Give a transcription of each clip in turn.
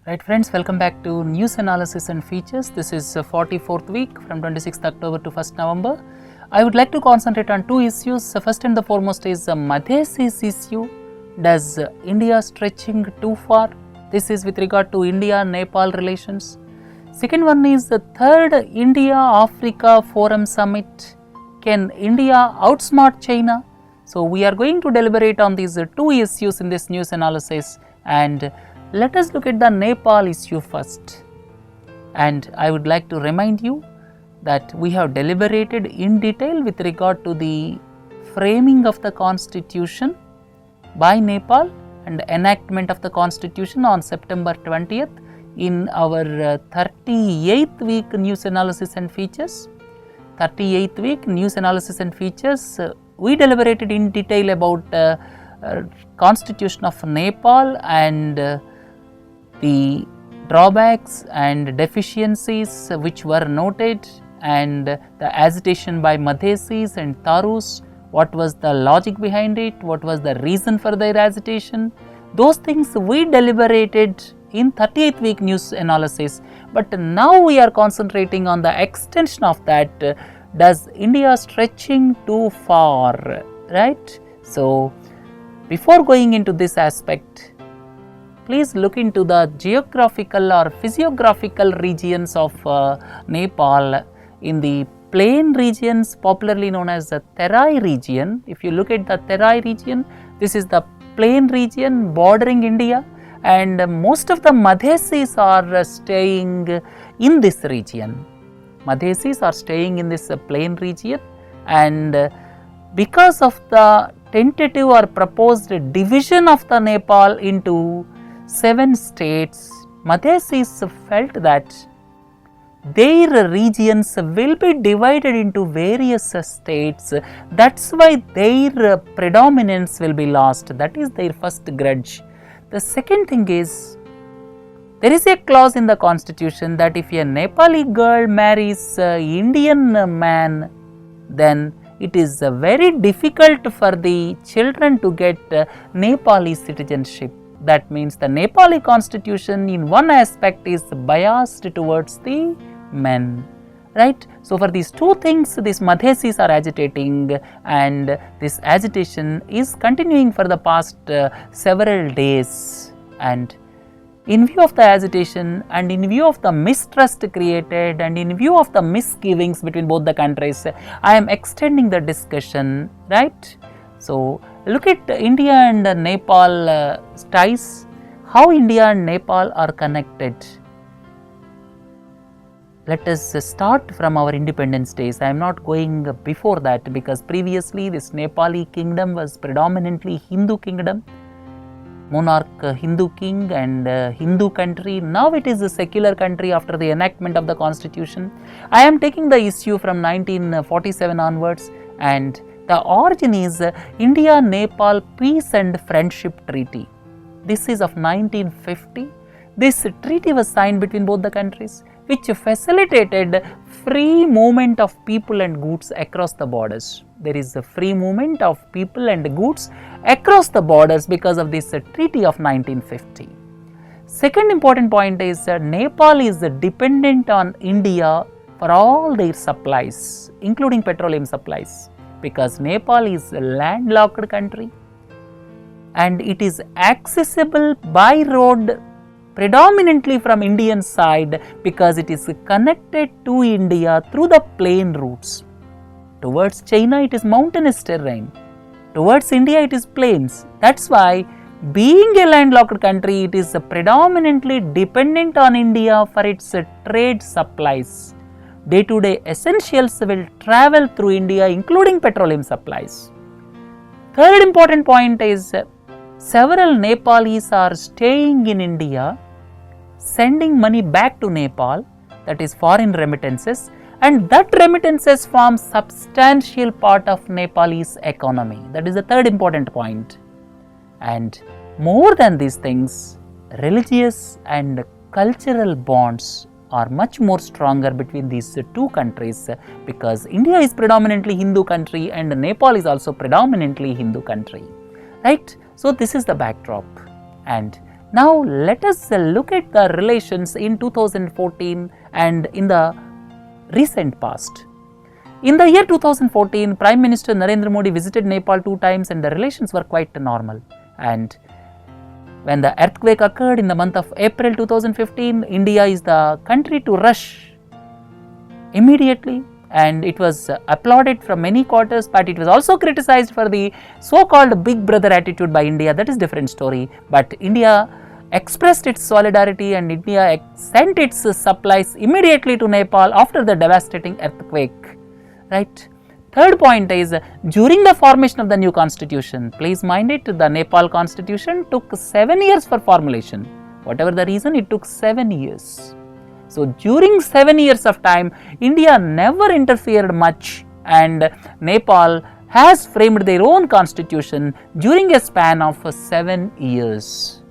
Right friends, welcome back to News Analysis and Features. This is 44th week from 26th October to 1st November. I would like to concentrate on two issues. First and the foremost is the Madhesis issue. Does India stretching too far? This is with regard to India-Nepal relations. Second one is the third India-Africa Forum Summit. Can India outsmart China? So we are going to deliberate on these two issues in this news analysis, and let us look at the Nepal issue first. And I would like to remind you that we have deliberated in detail with regard to the framing of the constitution by Nepal and enactment of the constitution on September 20th in our 38th week news analysis and features. 38th week news analysis and features, we deliberated in detail about constitution of Nepal and the drawbacks and deficiencies which were noted, and the agitation by Madhesis and Tharus, what was the logic behind it, what was the reason for their agitation. Those things we deliberated in 38th week news analysis, but now we are concentrating on the extension of that. Does India stretching too far, right? So before going into this aspect, please look into the geographical or physiographical regions of Nepal. In the plain regions popularly known as the Terai region, if you look at the Terai region, this is the plain region bordering India, and most of the Madhesis are staying in this region. Madhesis are staying in this plain region, and because of the tentative or proposed division of the Nepal into 7 states, Madhesis felt that their regions will be divided into various states. That's why their predominance will be lost. That is their first grudge. The second thing is, there is a clause in the constitution that if a Nepali girl marries an Indian man, then it is very difficult for the children to get Nepali citizenship. That means the Nepali constitution in one aspect is biased towards the men, right? So for these two things, these Madhesis are agitating, and this agitation is continuing for the past several days. And in view of the agitation, and in view of the mistrust created, and in view of the misgivings between both the countries, I am extending the discussion, right? So look at India and Nepal ties, how India and Nepal are connected. Let us start from our independence days. I am not going before that, because previously this Nepali kingdom was predominantly Hindu kingdom, monarch Hindu king and Hindu country. Now it is a secular country after the enactment of the constitution. I am taking the issue from 1947 onwards, and the origin is India-Nepal Peace and Friendship Treaty. This is of 1950. This treaty was signed between both the countries, which facilitated free movement of people and goods across the borders. There is a free movement of people and goods across the borders because of this treaty of 1950. Second important point is Nepal is dependent on India for all their supplies, including petroleum supplies, because Nepal is a landlocked country and it is accessible by road predominantly from Indian side, because it is connected to India through the plain routes. Towards China it is mountainous terrain, towards India it is plains. That's why, being a landlocked country, it is predominantly dependent on India for its trade supplies. Day-to-day essentials will travel through India, including petroleum supplies. Third important point is several Nepalis are staying in India, sending money back to Nepal, that is foreign remittances, and that remittances form substantial part of Nepalese economy. That is the third important point. And more than these things, religious and cultural bonds are much more stronger between these two countries, because India is predominantly Hindu country and Nepal is also predominantly Hindu country, right? So this is the backdrop, and Now let us look at the relations in 2014 and in the recent past. In the year 2014, Prime Minister Narendra Modi visited Nepal 2 times and the relations were quite normal. And when the earthquake occurred in the month of April 2015, India is the country to rush immediately, and it was applauded from many quarters, but it was also criticized for the so-called big brother attitude by India. That is different story, but India expressed its solidarity and India sent its supplies immediately to Nepal after the devastating earthquake, right? Third point is, during the formation of the new constitution, please mind it, the Nepal constitution took 7 years for formulation. Whatever the reason, it took 7 years. So during 7 years of time, India never interfered much, and Nepal has framed their own constitution during a span of 7 years.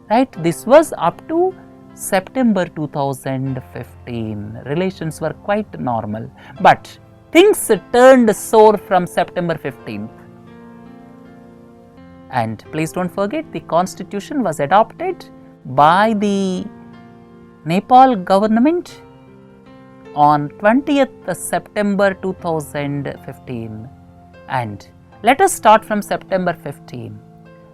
Right? This was up to September 2015. Relations were quite normal, but things turned sour from September 15th. And please don't forget, the constitution was adopted by the Nepal government on 20th September 2015. And let us start from September 15.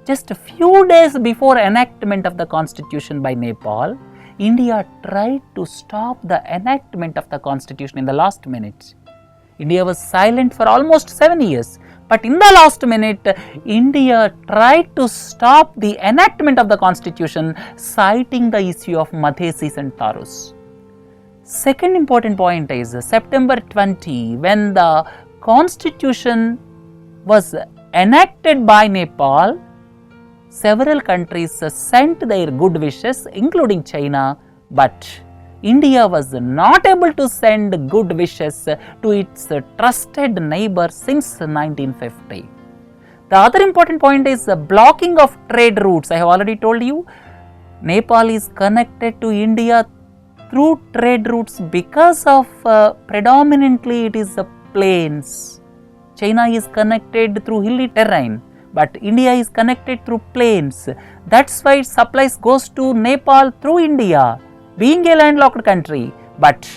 Just a few days before enactment of the constitution by Nepal, India tried to stop the enactment of the constitution in the last minute. India was silent for almost 7 years, but in the last minute, India tried to stop the enactment of the constitution, citing the issue of Madhesis and Tharus. Second important point is September 20, when the constitution was enacted by Nepal, several countries sent their good wishes, including China, but India was not able to send good wishes to its trusted neighbor since 1950. The other important point is the blocking of trade routes. I have already told you, Nepal is connected to India through trade routes because of predominantly it is the plains. China is connected through hilly terrain, but India is connected through plains. That's why supplies goes to Nepal through India, being a landlocked country, but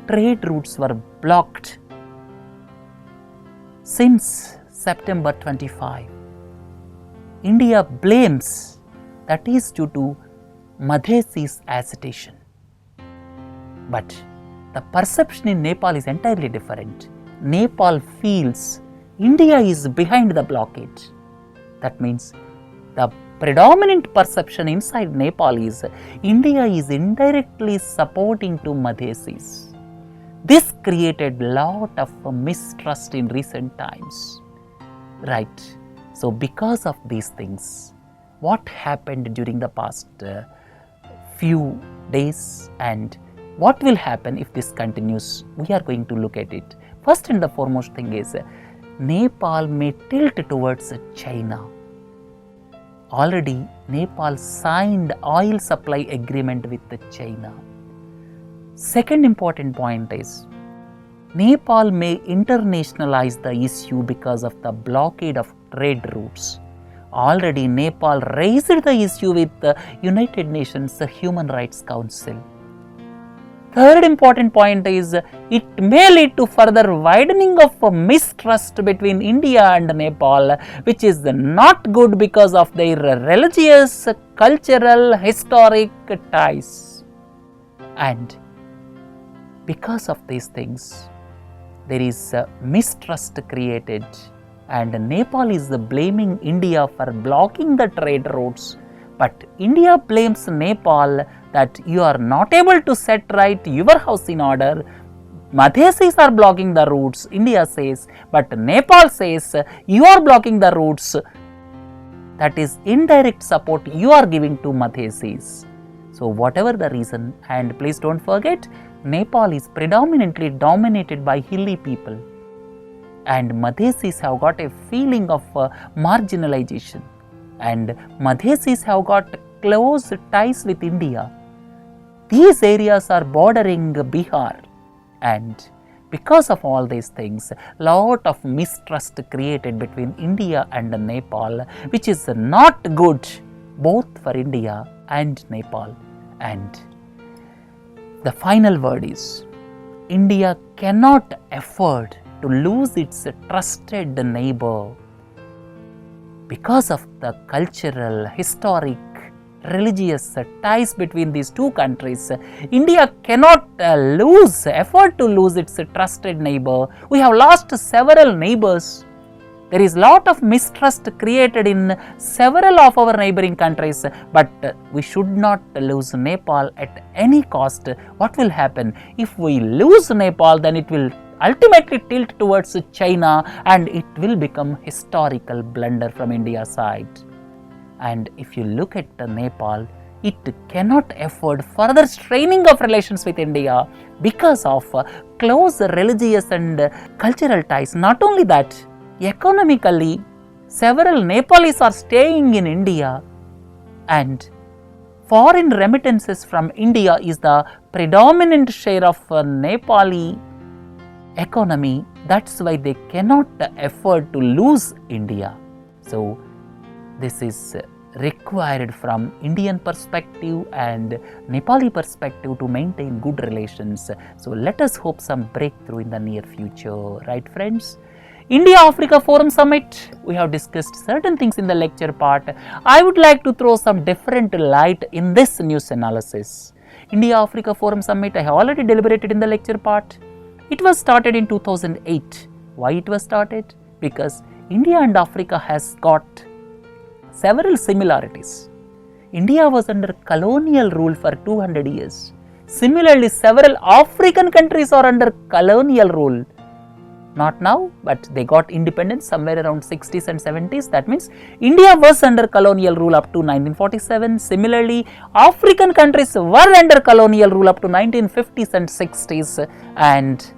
trade routes were blocked since September 25. India blames that is due to Madhesis agitation. But the perception in Nepal is entirely different. Nepal feels India is behind the blockade. That means the predominant perception inside Nepal is India is indirectly supporting to Madhesis. This created lot of mistrust in recent times, right? So because of these things, what happened during the past few days and what will happen if this continues, we are going to look at it. First and the foremost thing is Nepal may tilt towards China. Already Nepal signed oil supply agreement with China. Second important point is Nepal may internationalize the issue because of the blockade of trade routes. Already Nepal raised the issue with the United Nations Human Rights Council. Third important point is it may lead to further widening of mistrust between India and Nepal, which is not good because of their religious, cultural, historic ties. And because of these things, there is mistrust created, and Nepal is blaming India for blocking the trade routes. But India blames Nepal that you are not able to set right your house in order. Madhesis are blocking the routes, India says, but Nepal says you are blocking the routes. That is indirect support you are giving to Madhesis. So whatever the reason, and please don't forget, Nepal is predominantly dominated by hilly people, and Madhesis have got a feeling of marginalization, and Madhesis have got close ties with India. These areas are bordering Bihar, and because of all these things, lot of mistrust created between India and Nepal, which is not good both for India and Nepal. And the final word is, India cannot afford to lose its trusted neighbor because of the cultural, historic, religious ties between these two countries. India cannot afford to lose its trusted neighbor. We have lost several neighbors. There is lot of mistrust created in several of our neighboring countries, but we should not lose Nepal at any cost. What will happen? If we lose Nepal, then it will ultimately tilt towards China and it will become historical blunder from India's side. And if you look at Nepal, it cannot afford further straining of relations with India because of close religious and cultural ties. Not only that, economically, several Nepalis are staying in India, and foreign remittances from India is the predominant share of Nepali economy. That's why they cannot afford to lose India. So this is required from Indian perspective and Nepali perspective to maintain good relations. So let us hope some breakthrough in the near future, right friends? India-Africa Forum Summit, we have discussed certain things in the lecture part. I would like to throw some different light in this news analysis. India-Africa Forum Summit, I have already deliberated in the lecture part. It was started in 2008. Why it was started? Because India and Africa has got several similarities. India was under colonial rule for 200 years. Similarly, several African countries are under colonial rule. Not now, but they got independence somewhere around 60s and 70s. That means India was under colonial rule up to 1947. Similarly, African countries were under colonial rule up to 1950s and 60s. And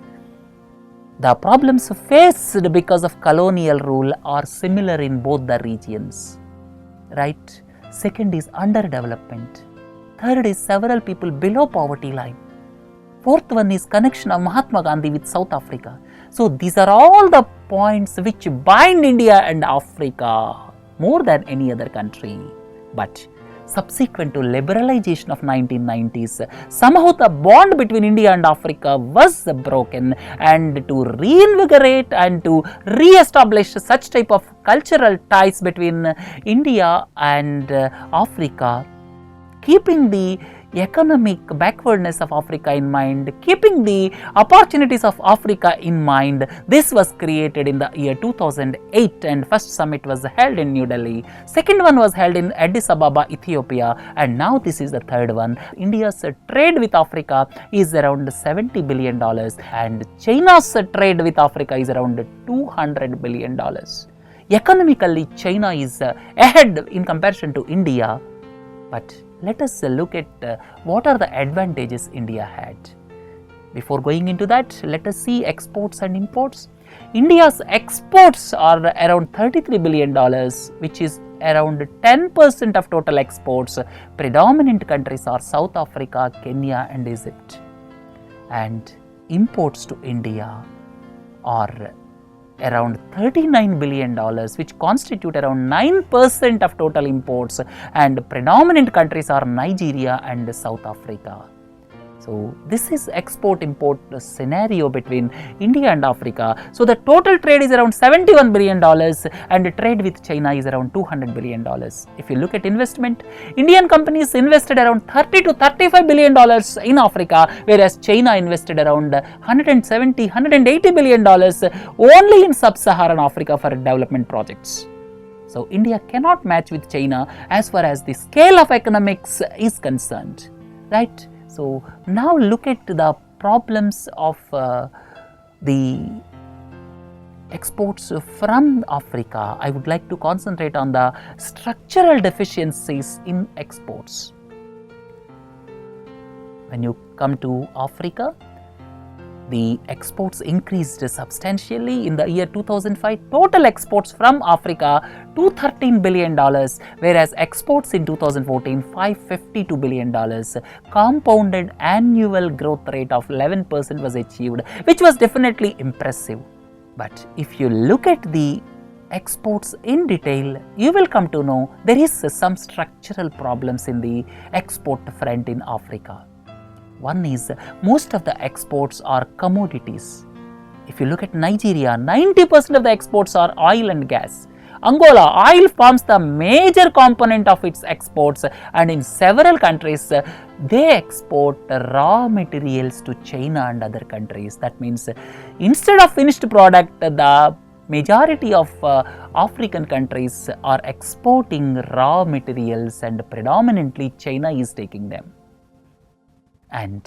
the problems faced because of colonial rule are similar in both the regions. Right? Second is underdevelopment. Third is several people below poverty line. Fourth one is connection of Mahatma Gandhi with South Africa. So these are all the points which bind India and Africa more than any other country. But subsequent to liberalization of 1990s, somehow the bond between India and Africa was broken, and to reinvigorate and to re-establish such type of cultural ties between India and Africa, keeping the economic backwardness of Africa in mind, keeping the opportunities of Africa in mind, this was created in the year 2008, and first summit was held in New Delhi. Second one was held in Addis Ababa, Ethiopia, and now this is the third one. India's trade with Africa is around $70 billion and China's trade with Africa is around $200 billion. Economically, China is ahead in comparison to India, but let us look at what are the advantages India had. Before going into that, let us see exports and imports. India's exports are around $33 billion, which is around 10% of total exports. Predominant countries are South Africa, Kenya and Egypt. And imports to India are around $39 billion, which constitute around 9% of total imports, and predominant countries are Nigeria and South Africa. So this is export-import scenario between India and Africa. So the total trade is around $71 billion and trade with China is around $200 billion. If you look at investment, Indian companies invested around $30 to $35 billion in Africa, whereas China invested around $180 billion only in sub-Saharan Africa for development projects. So India cannot match with China as far as the scale of economics is concerned, right? So now look at the problems of the exports from Africa. I would like to concentrate on the structural deficiencies in exports. When you come to Africa, the exports increased substantially. In the year 2005, total exports from Africa $213 billion, whereas exports in 2014 $552 billion. Compounded annual growth rate of 11% was achieved, which was definitely impressive. But if you look at the exports in detail, you will come to know there is some structural problems in the export front in Africa. One is most of the exports are commodities. If you look at Nigeria, 90% of the exports are oil and gas. Angola, oil forms the major component of its exports, and in several countries, they export raw materials to China and other countries. That means instead of finished product, the majority of African countries are exporting raw materials, and predominantly China is taking them. And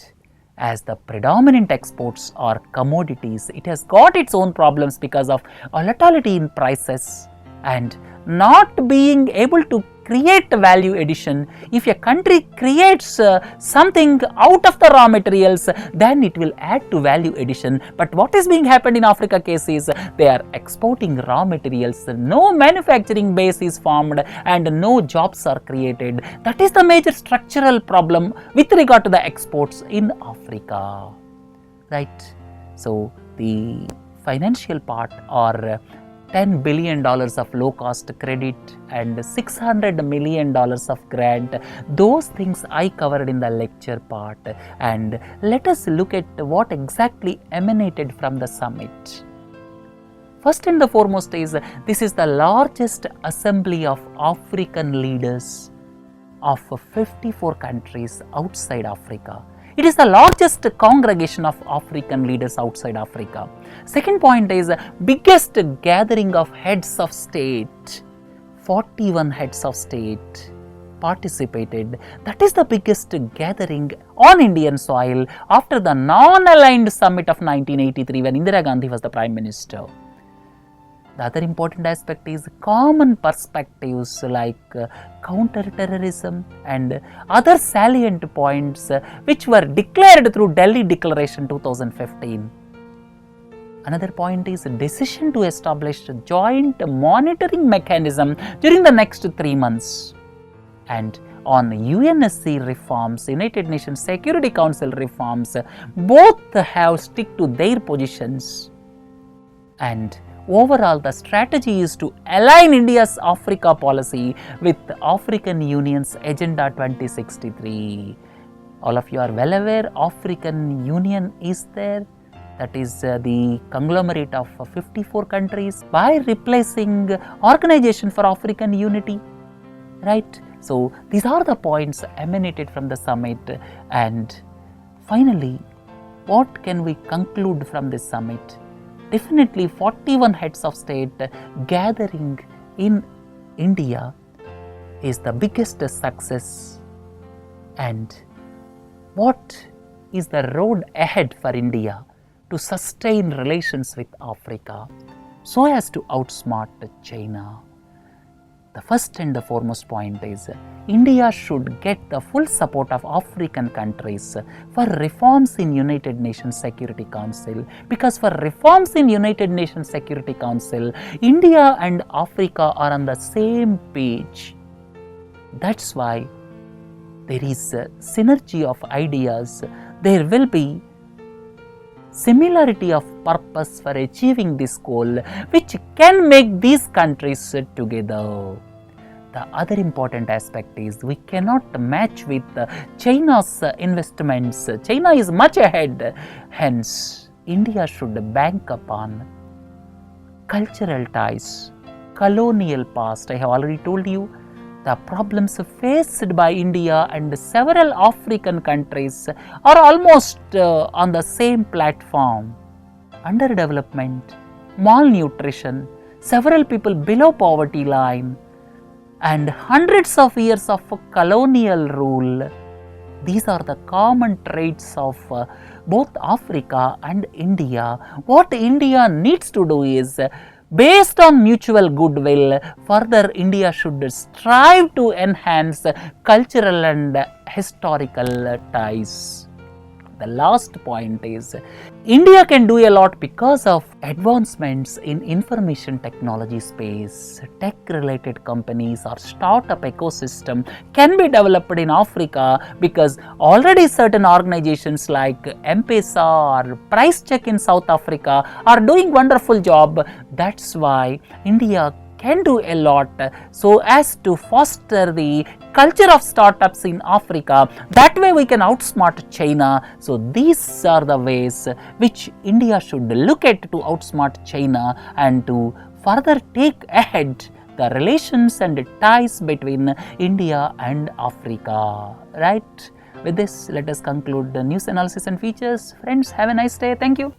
as the predominant exports are commodities, it has got its own problems because of volatility in prices and not being able to create value addition. If a country creates something out of the raw materials, then it will add to value addition. But what is being happened in Africa case is they are exporting raw materials, no manufacturing base is formed and no jobs are created. That is the major structural problem with regard to the exports in Africa, right? So the financial part are $10 billion of low-cost credit and $600 million of grant. Those things I covered in the lecture part. And let us look at what exactly emanated from the summit. First and the foremost is, this is the largest assembly of African leaders of 54 countries outside Africa. It is the largest congregation of African leaders outside Africa. Second point is biggest gathering of heads of state. 41 heads of state participated. That is the biggest gathering on Indian soil after the non-aligned summit of 1983 when Indira Gandhi was the Prime Minister. The other important aspect is common perspectives like counter-terrorism and other salient points which were declared through Delhi Declaration 2015. Another point is decision to establish a joint monitoring mechanism during the next 3 months. And on UNSC reforms, United Nations Security Council reforms, both have stick to their positions. And overall, the strategy is to align India's Africa policy with African Union's Agenda 2063. All of you are well aware, African Union is there. That is the conglomerate of 54 countries by replacing Organization for African Unity, right? So these are the points emanated from the summit. And finally, what can we conclude from this summit? Definitely 41 heads of state gathering in India is the biggest success. And what is the road ahead for India to sustain relations with Africa so as to outsmart China? The first and the foremost point is India should get the full support of African countries for reforms in United Nations Security Council, because for reforms in United Nations Security Council, India and Africa are on the same page. That's why there is a synergy of ideas. There will be similarity of purpose for achieving this goal, which can make these countries together. The other important aspect is we cannot match with China's investments. China is much ahead. Hence, India should bank upon cultural ties, colonial past. I have already told you the problems faced by India and several African countries are almost on the same platform. Underdevelopment, malnutrition, several people below poverty line, and hundreds of years of colonial rule. These are the common traits of both Africa and India. What India needs to do is, based on mutual goodwill, further India should strive to enhance cultural and historical ties. The last point is India can do a lot because of advancements in information technology space. Tech related companies or startup ecosystem can be developed in Africa because already certain organizations like M-Pesa or Price Check in South Africa are doing wonderful job. That's why India can do a lot so as to foster the culture of startups in Africa. That way we can outsmart China. So these are the ways which India should look at to outsmart China and to further take ahead the relations and ties between India and Africa. Right? With this, let us conclude the news analysis and features. Friends, have a nice day. Thank you.